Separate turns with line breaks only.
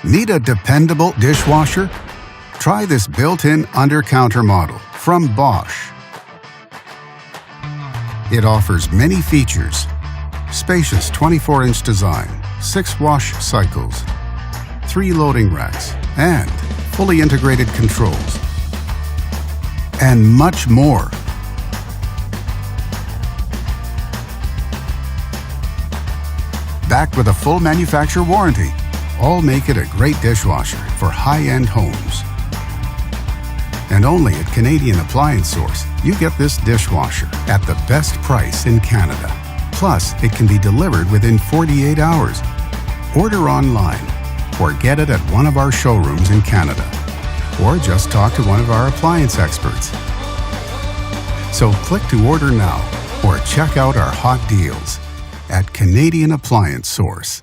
Need a dependable dishwasher? Try this built-in Undercounter model from Bosch. It offers many features: spacious 24-inch design, 6 wash cycles, 3 loading racks, and fully integrated controls, and much more. Backed with a full manufacturer warranty, all make it a great dishwasher for high-end homes. And only at Canadian Appliance Source, you get this dishwasher at the best price in Canada. Plus, it can be delivered within 48 hours. Order online or get it at one of our showrooms in Canada. Or just talk to one of our appliance experts. So click to order now or check out our hot deals at Canadian Appliance Source.